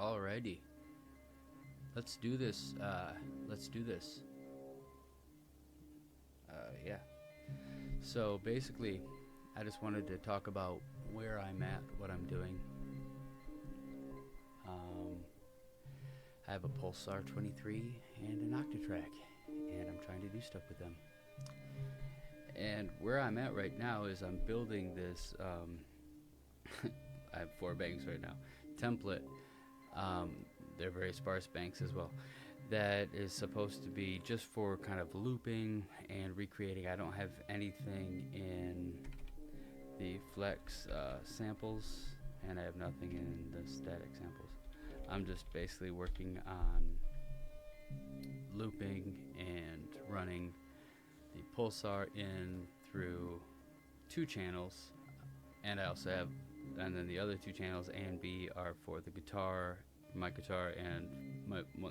Alrighty. Let's do this. Yeah. So basically, I just wanted to talk about where I'm at, what I'm doing. I have a Pulsar-23 and an Octatrack, and I'm trying to do stuff with them. And where I'm at right now is I'm building this, I have 4 banks right now, template. They're very sparse banks as well. That is supposed to be just for kind of looping and recreating. I don't have anything in the flex samples, and I have nothing in the static samples. I'm just basically working on looping and running the Pulsar in through 2 channels, and I also have, and then the other 2 channels A and B are for the guitar, my guitar, and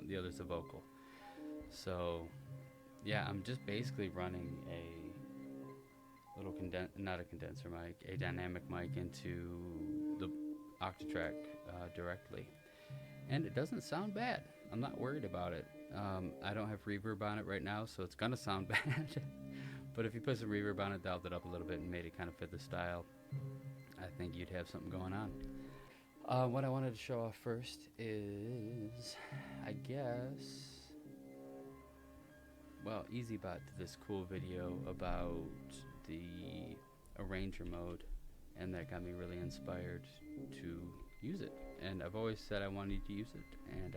the other's the vocal. So yeah, I'm just basically running a little not a condenser mic, a dynamic mic into the Octatrack directly, and it doesn't sound bad. I'm not worried about it. I don't have reverb on it right now, so it's gonna sound bad. But if you put some reverb on it, dialed it up a little bit, and made it kind of fit the style, I think you'd have something going on. What I wanted to show off first is, I guess, well, EasyBot did this cool video about the arranger mode, and that got me really inspired to use it. And I've always said I wanted to use it, and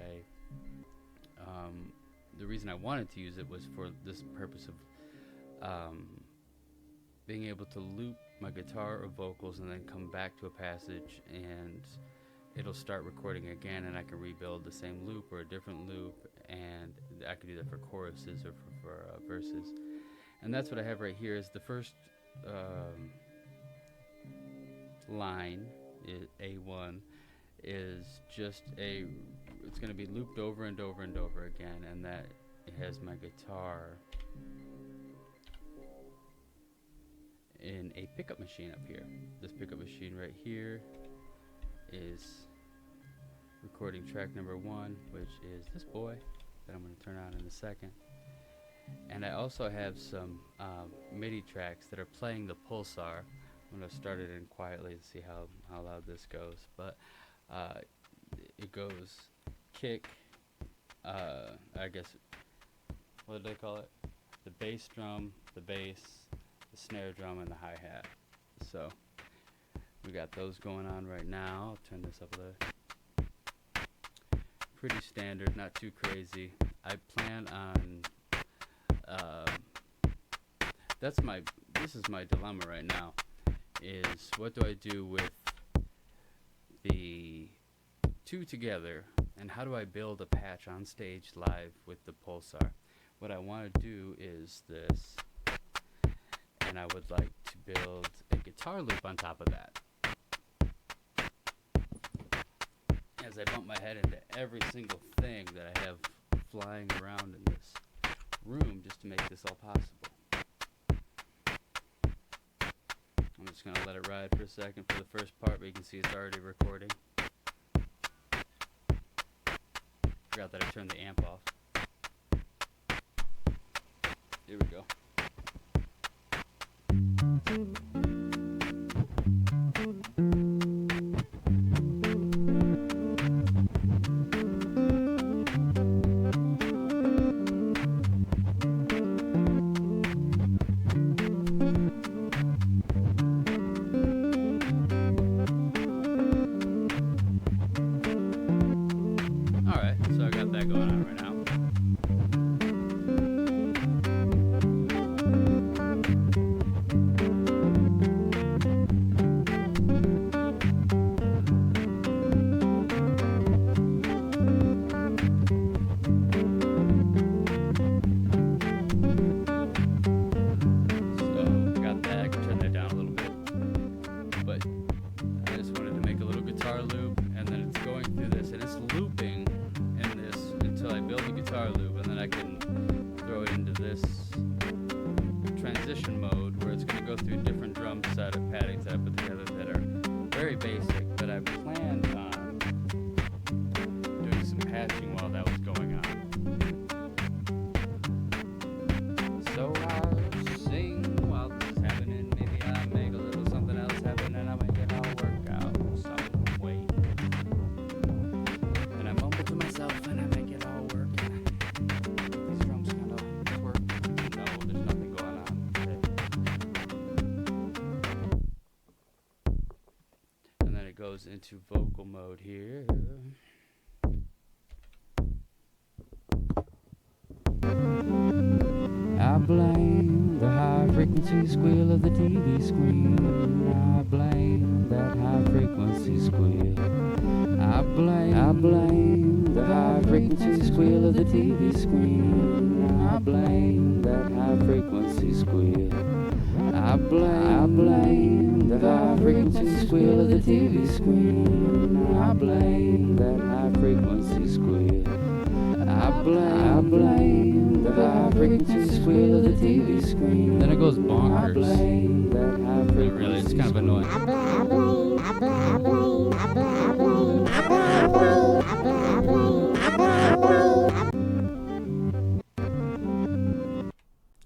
the reason I wanted to use it was for this purpose of being able to loop my guitar or vocals and then come back to a passage, and it'll start recording again, and I can rebuild the same loop or a different loop, and I could do that for choruses or for verses. And that's what I have right here. Is the first line, A1, is just it's going to be looped over and over and over again, and that it has my guitar in a pickup machine up here. This pickup machine right here is recording track number 1, which is this boy that I'm going to turn on in a second. And I also have some Midi tracks that are playing the Pulsar. I'm going to start it in quietly to see how loud this goes. But it goes kick, I guess, what did they call it? The bass drum, the bass, the snare drum, and the hi-hat. So we got those going on right now. I'll turn this up a little. Pretty standard, not too crazy. I plan on this is my dilemma right now, is what do I do with the 2 together, and how do I build a patch on stage live with the Pulsar? What I want to do is this, and I would like to build a guitar loop on top of that. As I bump my head into every single thing that I have flying around in this room just to make this all possible. I'm just going to let it ride for a second for the first part, but you can see it's already recording. Forgot that I turned the amp off. Here we go. Alright, so I got that going on right now. Loop, and then it's going through this, and it's looping in this until I build into vocal mode here. I blame the high frequency squeal of the TV screen. I blame that high frequency squeal. I blame the high frequency squeal of the TV screen. I blame that high frequency squeal. I blame the high frequency squeal of the TV screen. I blame that high frequency squeal. I blame the high frequency squeal of the TV screen. Then it goes bonkers. I blame that high frequency. Really, it's kind of annoying.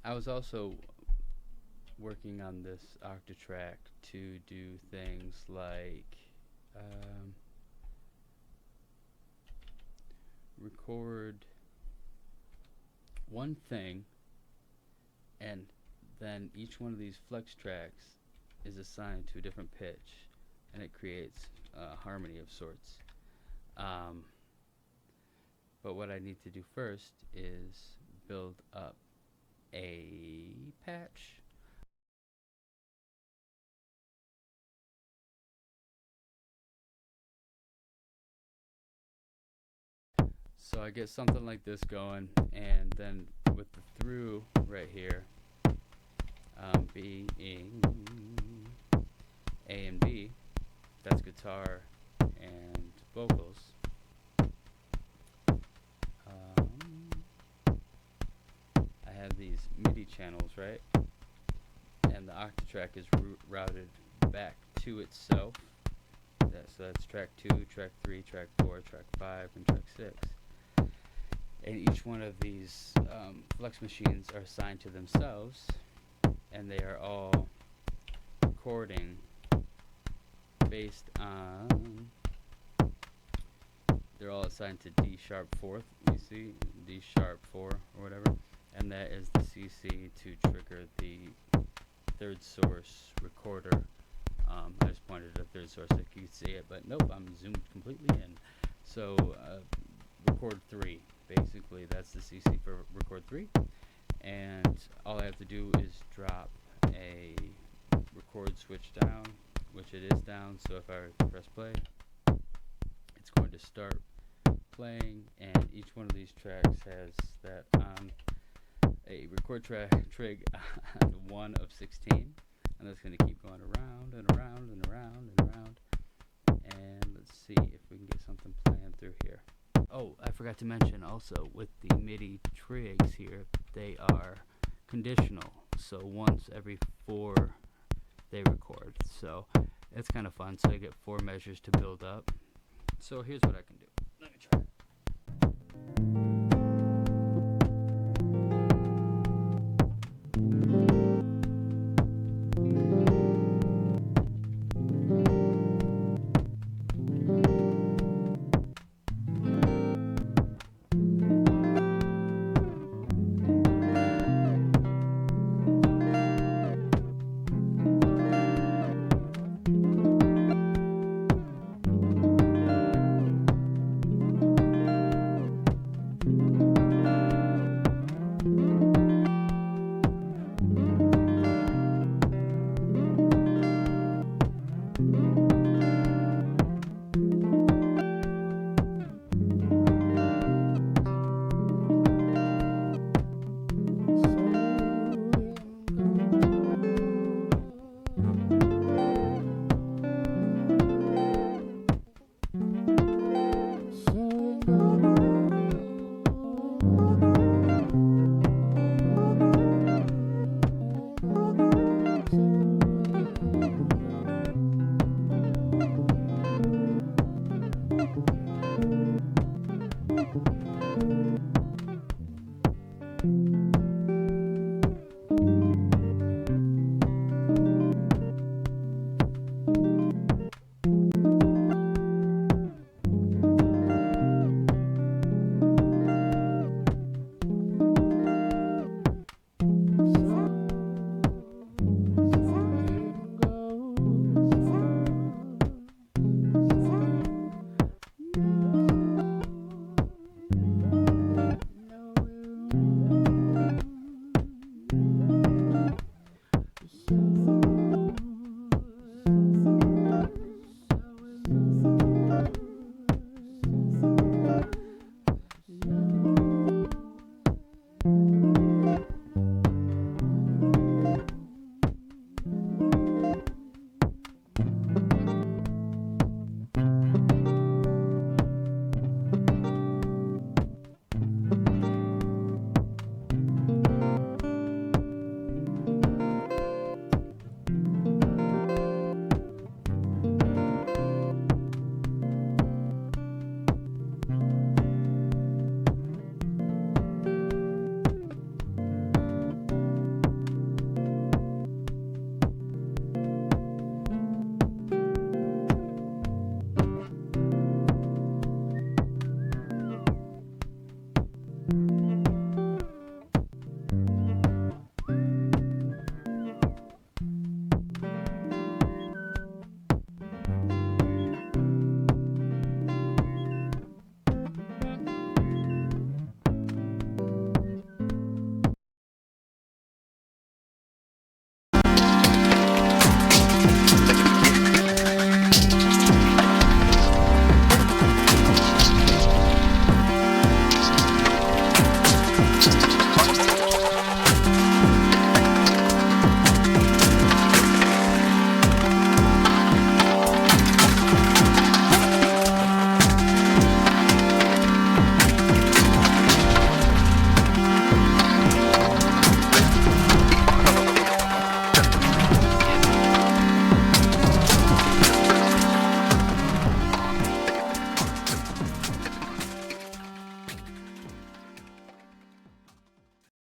I was also working on this Octatrack to do things like record one thing, and then each one of these flex tracks is assigned to a different pitch, and it creates a harmony of sorts. But what I need to do first is build up a patch. So I get something like this going, and then with the through right here, being A and B, that's guitar and vocals. I have these Midi channels, right? And the Octatrack is routed back to itself. So that's track 2, track 3, track 4, track 5, and track 6. And each one of these flex machines are assigned to themselves, and they are all recording based on, they're all assigned to D sharp 4th, you see, D sharp 4 or whatever, and that is the CC to trigger the third source recorder. I just pointed at third source so you could see it, but nope, I'm zoomed completely in. So record 3. Basically, that's the CC for record 3, and all I have to do is drop a record switch down, which it is down, so if I press play, it's going to start playing, and each one of these tracks has that on a record trig on 1 of 16, and that's going to keep going around and around and around and around, and let's see if we can get something playing through here. Oh, I forgot to mention also with the MIDI trigs here, they are conditional. So once every 4 they record. So it's kind of fun. So I get 4 measures to build up. So here's what I can do.